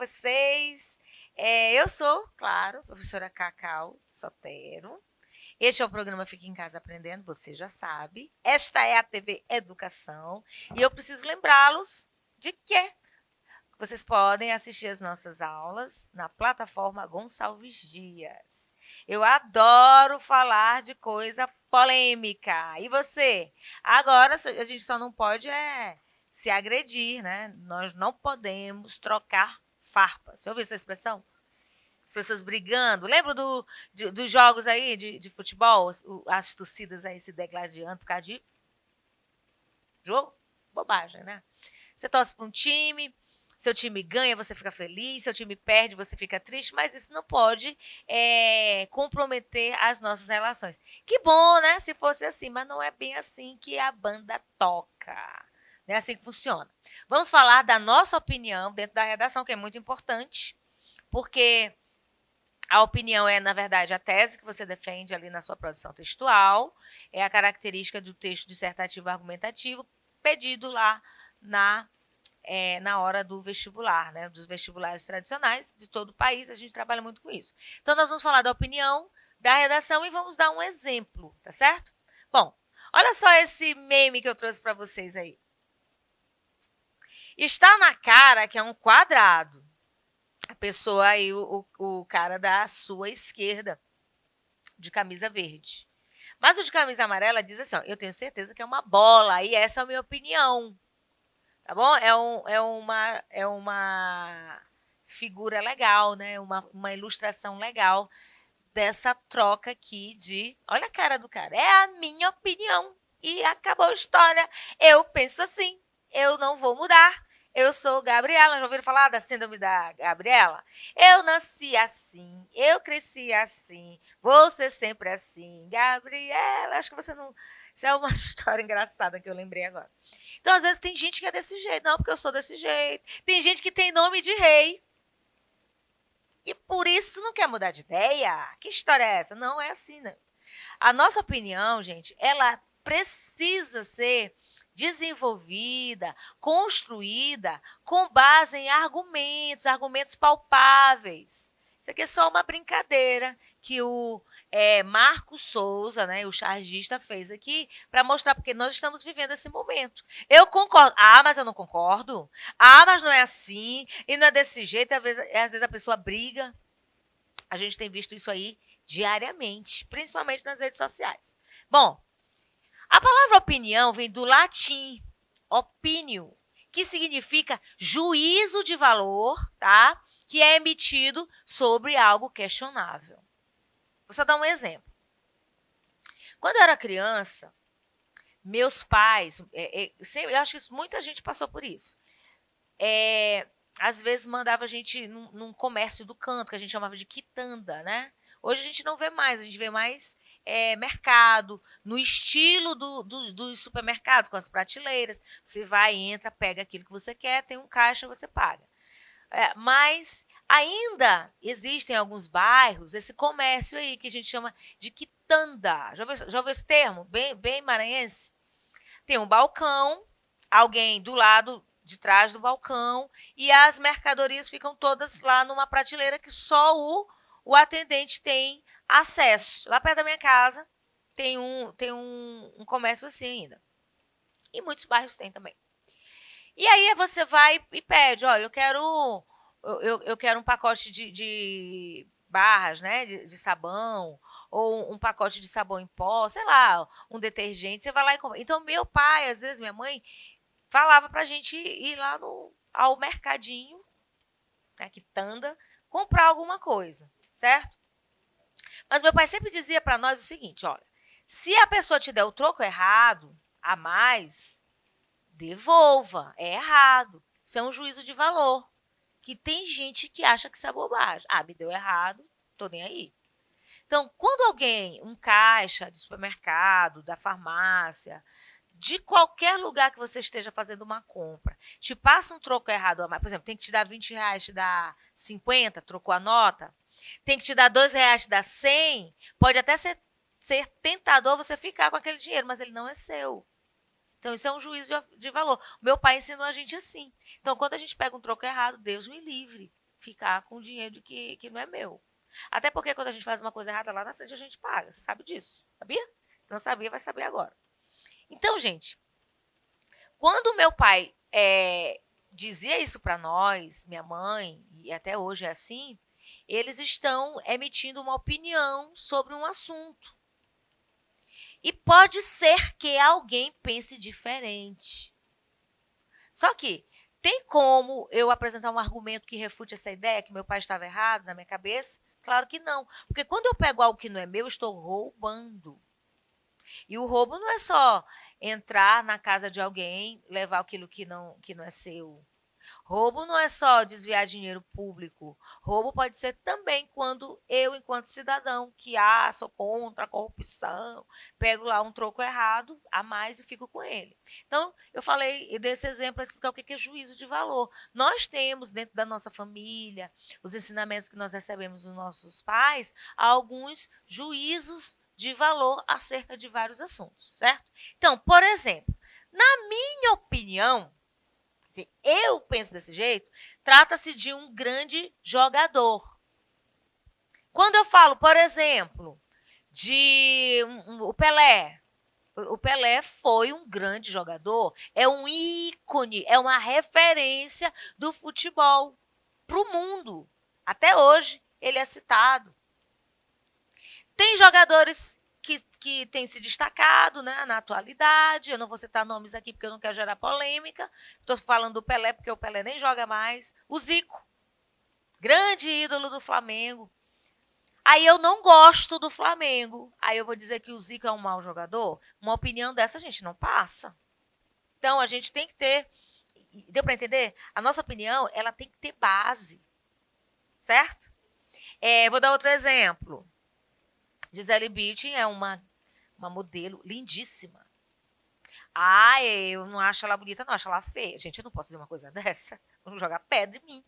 vocês? Eu sou, claro, professora Cacau Sotero. Este é o programa Fique em Casa Aprendendo, você já sabe. Esta é a TV Educação. E eu preciso lembrá-los de que vocês podem assistir as nossas aulas na plataforma Gonçalves Dias. Eu adoro falar de coisa polêmica. E você? Agora, a gente só não pode se agredir, né? Nós não podemos trocar farpas. Você ouviu essa expressão? As pessoas brigando. Lembra dos jogos aí de futebol? As torcidas aí se degladiando por causa de jogo? Bobagem, né? Você torce para um time, seu time ganha, você fica feliz, seu time perde, você fica triste, mas isso não pode comprometer as nossas relações. Que bom, né? Se fosse assim, mas não é bem assim que a banda toca. Não é assim que funciona. Vamos falar da nossa opinião dentro da redação, que é muito importante, porque a opinião é, na verdade, a tese que você defende ali na sua produção textual, é a característica do texto dissertativo argumentativo pedido lá na hora do vestibular, né? Dos vestibulares tradicionais de todo o país, a gente trabalha muito com isso. Então, nós vamos falar da opinião, da redação e vamos dar um exemplo, tá certo? Bom, olha só esse meme que eu trouxe para vocês aí. Está na cara que é um quadrado. A pessoa aí, o cara da sua esquerda, de camisa verde. Mas o de camisa amarela diz assim, ó, eu tenho certeza que é uma bola, e essa é a minha opinião. Tá bom? É uma figura legal, né? Uma ilustração legal dessa troca aqui de... Olha a cara do cara. É a minha opinião. E acabou a história. Eu penso assim. Eu não vou mudar. Eu sou Gabriela. Já ouviram falar da síndrome da Gabriela? Eu nasci assim. Eu cresci assim. Vou ser sempre assim. Gabriela. Acho que você não... Já é uma história engraçada que eu lembrei agora. Então, às vezes, tem gente que é desse jeito. Não, porque eu sou desse jeito. Tem gente que tem nome de rei. E por isso não quer mudar de ideia. Que história é essa? Não é assim, né? A nossa opinião, gente, ela precisa ser desenvolvida, construída com base em argumentos palpáveis. Isso aqui é só uma brincadeira que o Marcos Souza, né, o chargista, fez aqui para mostrar, porque nós estamos vivendo esse momento. Eu concordo. Ah, mas eu não concordo. Ah, mas não é assim. E não é desse jeito. Às vezes a pessoa briga. A gente tem visto isso aí diariamente, principalmente nas redes sociais. Bom, a palavra opinião vem do latim opinio, que significa juízo de valor, tá? Que é emitido sobre algo questionável. Vou só dar um exemplo. Quando eu era criança, meus pais, eu acho que muita gente passou por isso. Às vezes mandava a gente num comércio do canto, que a gente chamava de quitanda, né? Hoje a gente não vê mais, a gente vê mais mercado, no estilo dos supermercados, com as prateleiras. Você vai, entra, pega aquilo que você quer, tem um caixa, você paga. Mas ainda existem em alguns bairros esse comércio aí que a gente chama de quitanda. Já ouviu esse termo? Bem maranhense? Tem um balcão, alguém do lado de trás do balcão e as mercadorias ficam todas lá numa prateleira que só o atendente tem acesso. Lá perto da minha casa tem um comércio assim ainda. E muitos bairros tem também. E aí você vai e pede, olha, eu quero um pacote de barras, né, de sabão, ou um pacote de sabão em pó, sei lá, um detergente, você vai lá e compra. Então, meu pai, às vezes, minha mãe, falava pra gente ir lá ao mercadinho, né, quitanda, comprar alguma coisa, certo? Mas meu pai sempre dizia para nós o seguinte, olha, se a pessoa te der o troco errado, a mais, devolva, é errado. Isso é um juízo de valor. Que tem gente que acha que isso é bobagem. Ah, me deu errado, tô nem aí. Então, quando alguém, um caixa de supermercado, da farmácia, de qualquer lugar que você esteja fazendo uma compra, te passa um troco errado a mais, por exemplo, tem que te dar R$ 20, te dá 50, trocou a nota, tem que te dar R$ 2, te dá 100, pode até ser tentador você ficar com aquele dinheiro, mas ele não é seu. Então, isso é um juízo de valor. O meu pai ensinou a gente assim. Então, quando a gente pega um troco errado, Deus me livre. ficar com dinheiro que não é meu. Até porque quando a gente faz uma coisa errada lá na frente, a gente paga. Você sabe disso, sabia? Não sabia, vai saber agora. Então, gente, quando meu pai dizia isso para nós, minha mãe, e até hoje é assim, eles estão emitindo uma opinião sobre um assunto. E pode ser que alguém pense diferente. Só que tem como eu apresentar um argumento que refute essa ideia, que meu pai estava errado na minha cabeça? Claro que não. Porque quando eu pego algo que não é meu, eu estou roubando. E o roubo não é só entrar na casa de alguém, levar aquilo que não é seu. Roubo não é só desviar dinheiro público. Roubo pode ser também quando eu, enquanto cidadão, que sou contra a corrupção, pego lá um troco errado a mais e fico com ele. Então, eu falei desse exemplo para explicar o que é juízo de valor. Nós temos dentro da nossa família, os ensinamentos que nós recebemos dos nossos pais, alguns juízos de valor acerca de vários assuntos, certo? Então, por exemplo, na minha opinião, eu penso desse jeito, trata-se de um grande jogador. Quando eu falo, por exemplo, de o Pelé, o Pelé foi um grande jogador, é um ícone, é uma referência do futebol para o mundo. Até hoje ele é citado. Tem jogadores que têm se destacado, né, na atualidade. Eu não vou citar nomes aqui porque eu não quero gerar polêmica. Estou falando do Pelé porque o Pelé nem joga mais. O Zico, grande ídolo do Flamengo. Aí eu não gosto do Flamengo. Aí eu vou dizer que o Zico é um mau jogador? Uma opinião dessa a gente não passa. Então a gente tem que ter... Deu para entender? A nossa opinião, ela tem que ter base. Certo? Vou dar outro exemplo. Gisele Bündchen é uma modelo lindíssima. Eu não acho ela bonita, não, acho ela feia. Gente, eu não posso dizer uma coisa dessa. Vamos jogar pedra em mim.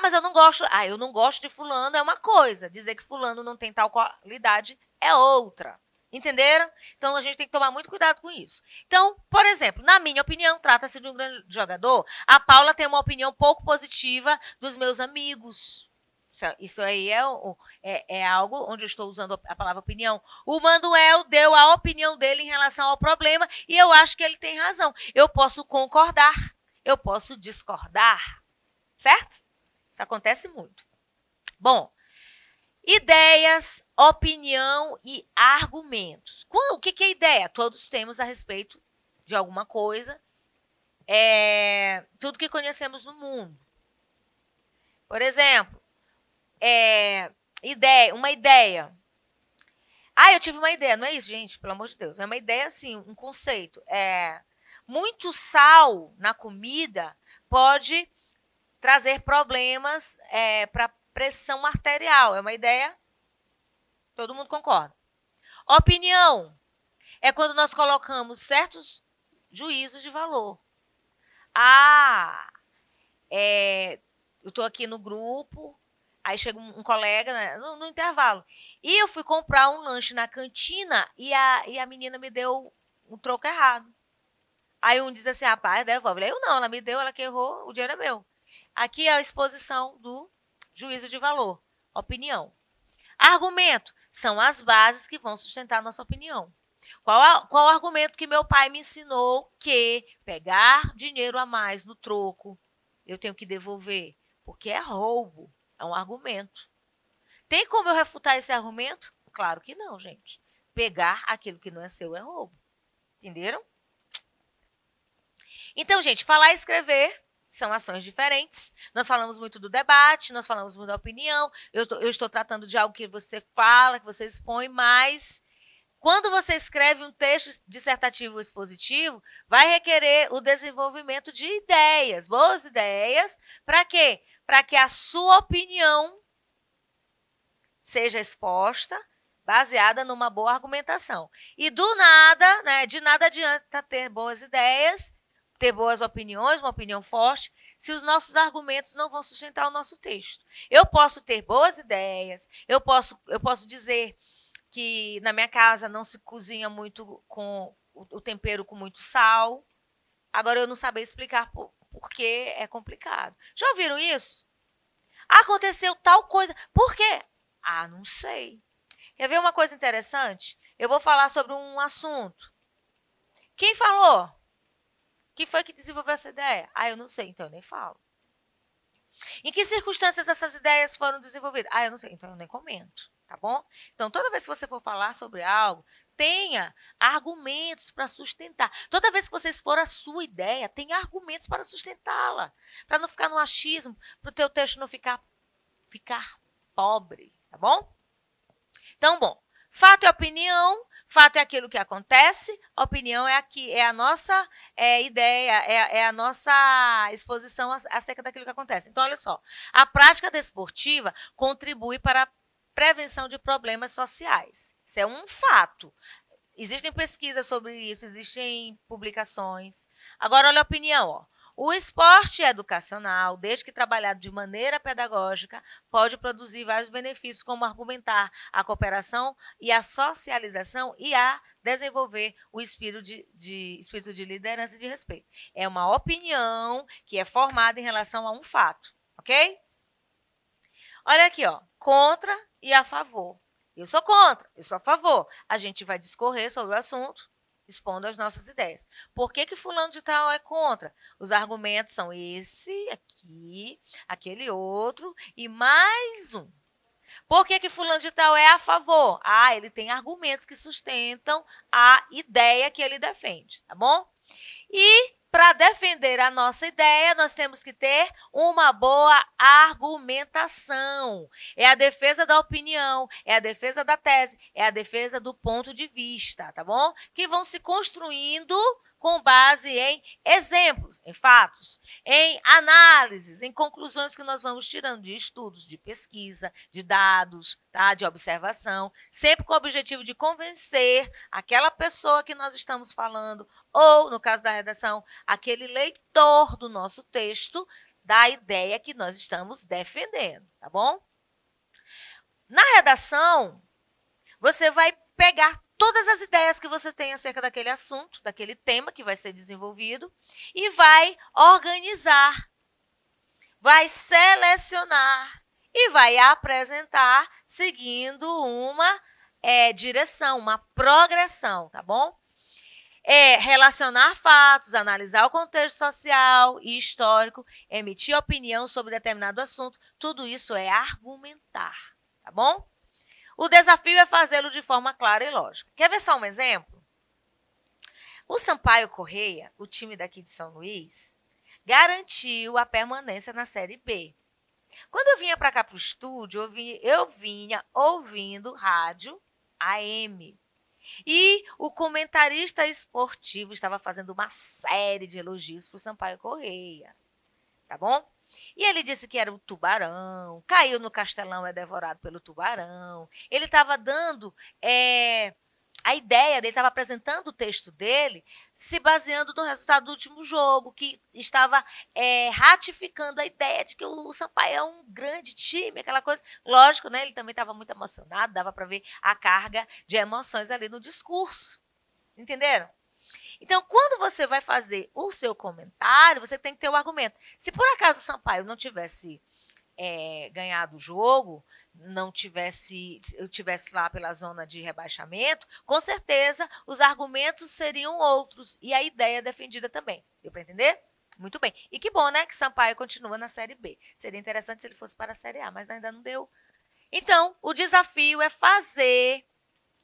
Mas eu não gosto. Eu não gosto de fulano é uma coisa. Dizer que fulano não tem tal qualidade é outra. Entenderam? Então a gente tem que tomar muito cuidado com isso. Então, por exemplo, na minha opinião, trata-se de um grande jogador. A Paula tem uma opinião pouco positiva dos meus amigos. Isso aí é algo onde eu estou usando a palavra opinião. O Manuel deu a opinião dele em relação ao problema e eu acho que ele tem razão. Eu posso concordar, eu posso discordar, certo? Isso acontece muito. Bom, ideias, opinião e argumentos. O que é ideia? Todos temos a respeito de alguma coisa, tudo que conhecemos no mundo. Por exemplo, uma ideia. Eu tive uma ideia. Não é isso, gente? Pelo amor de Deus. É uma ideia, assim, um conceito. Muito sal na comida pode trazer problemas para pressão arterial. É uma ideia? Todo mundo concorda. Opinião é quando nós colocamos certos juízos de valor. Eu estou aqui no grupo, aí chega um colega, né, no intervalo. E eu fui comprar um lanche na cantina e a menina me deu um troco errado. Aí um diz assim, rapaz, devolve. Eu não, ela me deu, ela que errou, o dinheiro é meu. Aqui é a exposição do juízo de valor. Opinião. Argumento são as bases que vão sustentar a nossa opinião. Qual argumento que meu pai me ensinou que pegar dinheiro a mais no troco, eu tenho que devolver? Porque é roubo, é um argumento. Tem como eu refutar esse argumento? Claro que não, gente. Pegar aquilo que não é seu é roubo. Entenderam? Então, gente, falar e escrever são ações diferentes. Nós falamos muito do debate, nós falamos muito da opinião. Eu estou tratando de algo que você fala, que você expõe, mas quando você escreve um texto dissertativo ou expositivo, vai requerer o desenvolvimento de ideias, boas ideias. Para quê? Para que a sua opinião seja exposta, baseada numa boa argumentação. E do nada, né, de nada adianta ter boas ideias, ter boas opiniões, uma opinião forte, se os nossos argumentos não vão sustentar o nosso texto. Eu posso ter boas ideias, eu posso dizer que na minha casa não se cozinha muito com o tempero com muito sal. Agora, eu não saber explicar por que é complicado. Já ouviram isso? Aconteceu tal coisa. Por quê? Ah, não sei. Quer ver uma coisa interessante? Eu vou falar sobre um assunto. Quem falou? Quem foi que desenvolveu essa ideia? Ah, eu não sei, então eu nem falo. Em que circunstâncias essas ideias foram desenvolvidas? Ah, eu não sei, então eu nem comento, tá bom? Então, toda vez que você for falar sobre algo, tenha argumentos para sustentar. Toda vez que você expor a sua ideia, tenha argumentos para sustentá-la. Para não ficar no achismo, para o teu texto não ficar pobre, tá bom? Então, bom, fato é opinião, fato é aquilo que acontece, opinião é aqui, é a nossa ideia, é a nossa exposição acerca daquilo que acontece. Então, olha só, a prática desportiva contribui para a prevenção de problemas sociais. Isso é um fato. Existem pesquisas sobre isso, existem publicações. Agora, olha a opinião, ó. O esporte educacional, desde que trabalhado de maneira pedagógica, pode produzir vários benefícios, como argumentar a cooperação e a socialização e a desenvolver o espírito de liderança e de respeito. É uma opinião que é formada em relação a um fato, ok? Olha aqui, ó, contra e a favor. Eu sou contra, eu sou a favor. A gente vai discorrer sobre o assunto, expondo as nossas ideias. Por que fulano de tal é contra? Os argumentos são esse aqui, aquele outro e mais um. Por que fulano de tal é a favor? Ah, ele tem argumentos que sustentam a ideia que ele defende, tá bom? E para defender a nossa ideia, nós temos que ter uma boa argumentação. É a defesa da opinião, é a defesa da tese, é a defesa do ponto de vista, tá bom? Que vão se construindo com base em exemplos, em fatos, em análises, em conclusões que nós vamos tirando de estudos, de pesquisa, de dados, tá? De observação, sempre com o objetivo de convencer aquela pessoa que nós estamos falando, ou, no caso da redação, aquele leitor do nosso texto, da ideia que nós estamos defendendo, tá bom? Na redação, você vai pegar todas as ideias que você tem acerca daquele assunto, daquele tema que vai ser desenvolvido, e vai organizar, vai selecionar e vai apresentar seguindo uma direção, uma progressão, tá bom? Relacionar fatos, analisar o contexto social e histórico, emitir opinião sobre determinado assunto, tudo isso é argumentar, tá bom? O desafio é fazê-lo de forma clara e lógica. Quer ver só um exemplo? O Sampaio Corrêa, o time daqui de São Luís, garantiu a permanência na Série B. Quando eu vinha para cá para o estúdio, eu vinha ouvindo rádio AM. E o comentarista esportivo estava fazendo uma série de elogios para o Sampaio Corrêa, tá bom? E ele disse que era o tubarão, caiu no castelão, é devorado pelo tubarão. Ele estava dando a ideia dele, estava apresentando o texto dele, se baseando no resultado do último jogo, que estava ratificando a ideia de que o Sampaio é um grande time, aquela coisa. Lógico, né? Ele também estava muito emocionado, dava para ver a carga de emoções ali no discurso. Entenderam? Então, quando você vai fazer o seu comentário, você tem que ter o argumento. Se por acaso o Sampaio não tivesse ganhado o jogo, eu tivesse lá pela zona de rebaixamento, com certeza os argumentos seriam outros e a ideia defendida também. Deu para entender? Muito bem. E que bom, né, que Sampaio continua na Série B. Seria interessante se ele fosse para a Série A, mas ainda não deu. Então, o desafio é fazer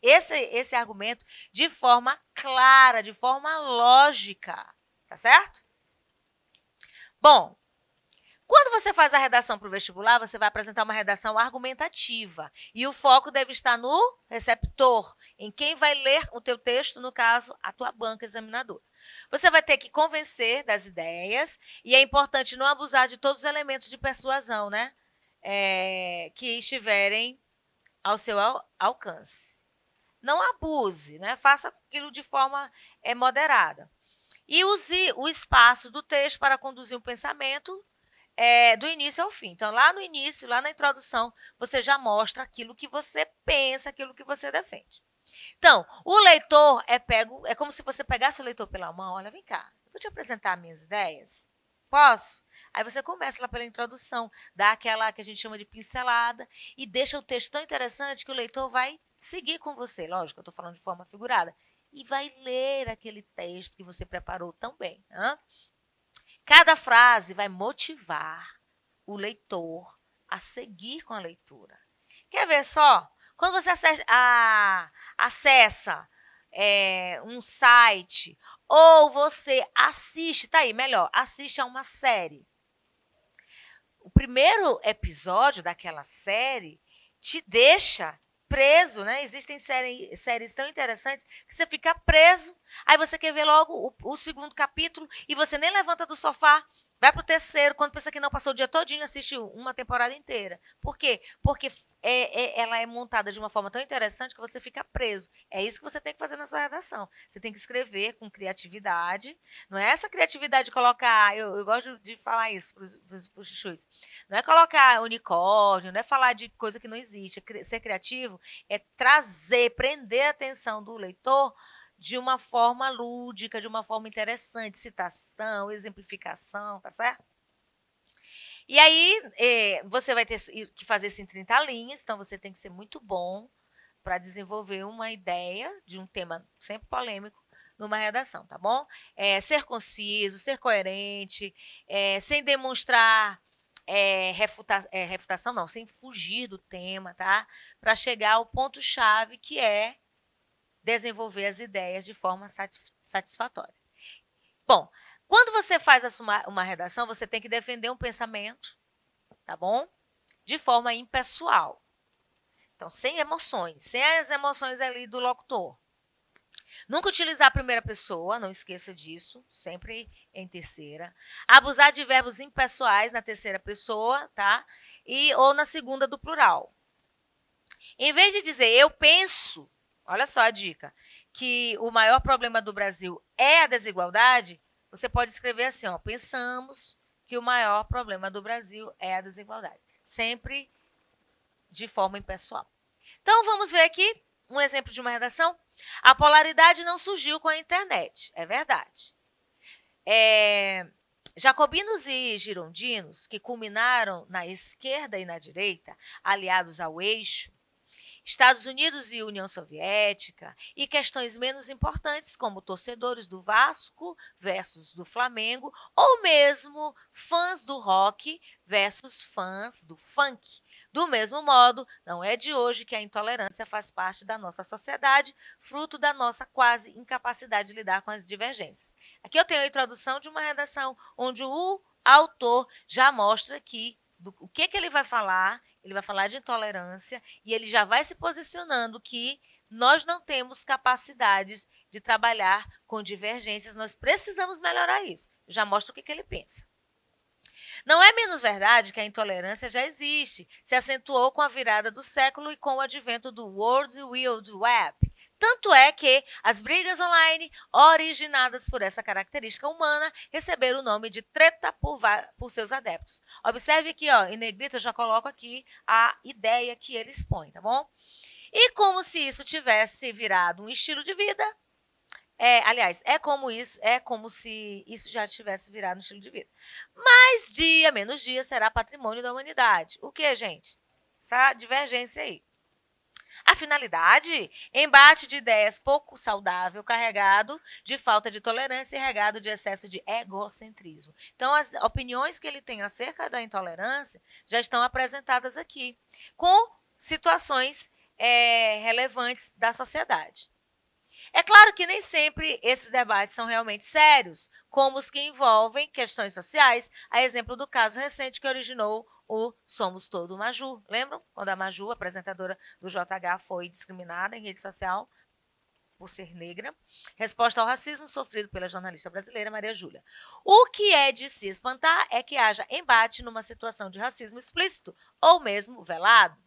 esse argumento de forma clara, de forma lógica, tá certo? Bom, quando você faz a redação para o vestibular, você vai apresentar uma redação argumentativa. E o foco deve estar no receptor, em quem vai ler o teu texto, no caso, a tua banca examinadora. Você vai ter que convencer das ideias e é importante não abusar de todos os elementos de persuasão, né? Que estiverem ao seu alcance. Não abuse, né? Faça aquilo de forma moderada. E use o espaço do texto para conduzir um pensamento do início ao fim. Então, lá no início, lá na introdução, você já mostra aquilo que você pensa, aquilo que você defende. Então, o leitor é como se você pegasse o leitor pela mão, olha, vem cá, eu vou te apresentar minhas ideias. Posso? Aí você começa lá pela introdução, dá aquela que a gente chama de pincelada e deixa o texto tão interessante que o leitor vai seguir com você. Lógico, eu estou falando de forma figurada. E vai ler aquele texto que você preparou tão bem. Hein? Cada frase vai motivar o leitor a seguir com a leitura. Quer ver só? Quando você acessa um site ou você assiste, tá aí, melhor, assiste a uma série. O primeiro episódio daquela série te deixa preso, né? Existem séries tão interessantes que você fica preso. Aí você quer ver logo o segundo capítulo e você nem levanta do sofá. Vai pro terceiro, quando pensa que não passou o dia todinho, assiste uma temporada inteira. Por quê? Porque ela é montada de uma forma tão interessante que você fica preso. É isso que você tem que fazer na sua redação. Você tem que escrever com criatividade. Não é essa criatividade de colocar... Eu gosto de falar isso para os chuchus. Não é colocar unicórnio, não é falar de coisa que não existe. Ser criativo é trazer, prender a atenção do leitor de uma forma lúdica, de uma forma interessante, citação, exemplificação, tá certo? E aí, você vai ter que fazer isso em 30 linhas, então você tem que ser muito bom para desenvolver uma ideia de um tema sempre polêmico numa redação, tá bom? Ser conciso, ser coerente, sem demonstrar refutação, não, sem fugir do tema, tá? Para chegar ao ponto-chave que é desenvolver as ideias de forma satisfatória. Bom, quando você faz uma redação, você tem que defender um pensamento, tá bom? De forma impessoal. Então, sem emoções, sem as emoções ali do locutor. Nunca utilizar a primeira pessoa, não esqueça disso, sempre em terceira. Abusar de verbos impessoais na terceira pessoa, tá? Ou na segunda do plural. Em vez de dizer eu penso, olha só a dica, que o maior problema do Brasil é a desigualdade, você pode escrever assim, ó, pensamos que o maior problema do Brasil é a desigualdade. Sempre de forma impessoal. Então, vamos ver aqui um exemplo de uma redação. A polaridade não surgiu com a internet, é verdade. Jacobinos e girondinos, que culminaram na esquerda e na direita, aliados ao eixo, Estados Unidos e União Soviética, e questões menos importantes, como torcedores do Vasco versus do Flamengo, ou mesmo fãs do rock versus fãs do funk. Do mesmo modo, não é de hoje que a intolerância faz parte da nossa sociedade, fruto da nossa quase incapacidade de lidar com as divergências. Aqui eu tenho a introdução de uma redação onde o autor já mostra aqui o que ele vai falar. Ele vai falar de intolerância e ele já vai se posicionando que nós não temos capacidades de trabalhar com divergências, nós precisamos melhorar isso. Já mostra o que ele pensa. Não é menos verdade que a intolerância já existe, se acentuou com a virada do século e com o advento do World Wide Web. Tanto é que as brigas online, originadas por essa característica humana, receberam o nome de treta por seus adeptos. Observe aqui, ó, em negrito eu já coloco aqui a ideia que ele expõe, tá bom? E como se isso tivesse virado um estilo de vida, aliás, é como se isso já tivesse virado um estilo de vida. Mais dia, menos dia, será patrimônio da humanidade. O que, gente? Essa divergência aí. A finalidade? Embate de ideias pouco saudável, carregado de falta de tolerância e regado de excesso de egocentrismo. Então, as opiniões que ele tem acerca da intolerância já estão apresentadas aqui, com situações relevantes da sociedade. É claro que nem sempre esses debates são realmente sérios, como os que envolvem questões sociais, a exemplo do caso recente que originou o Somos Todo Maju. Lembram? Quando a Maju, apresentadora do JH, foi discriminada em rede social por ser negra. Resposta ao racismo sofrido pela jornalista brasileira Maria Júlia. O que é de se espantar é que haja embate numa situação de racismo explícito ou mesmo velado.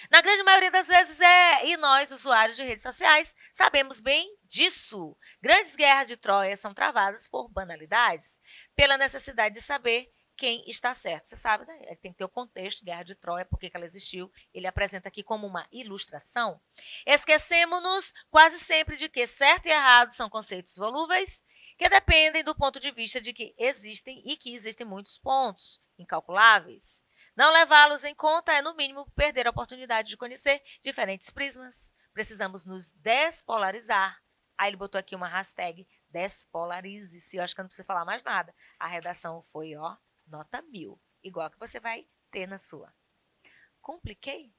Na grande maioria das vezes e nós, usuários de redes sociais, sabemos bem disso. Grandes guerras de Troia são travadas por banalidades, pela necessidade de saber quem está certo. Você sabe, né? Tem que ter o contexto, Guerra de Troia, por que ela existiu. Ele apresenta aqui como uma ilustração. Esquecemos-nos quase sempre de que certo e errado são conceitos volúveis, que dependem do ponto de vista de que existem muitos pontos incalculáveis. Não levá-los em conta é, no mínimo, perder a oportunidade de conhecer diferentes prismas. Precisamos nos despolarizar. Aí ele botou aqui uma hashtag, despolarize-se. Eu acho que eu não preciso falar mais nada. A redação foi, ó, nota 1000. Igual que você vai ter na sua. Compliquei?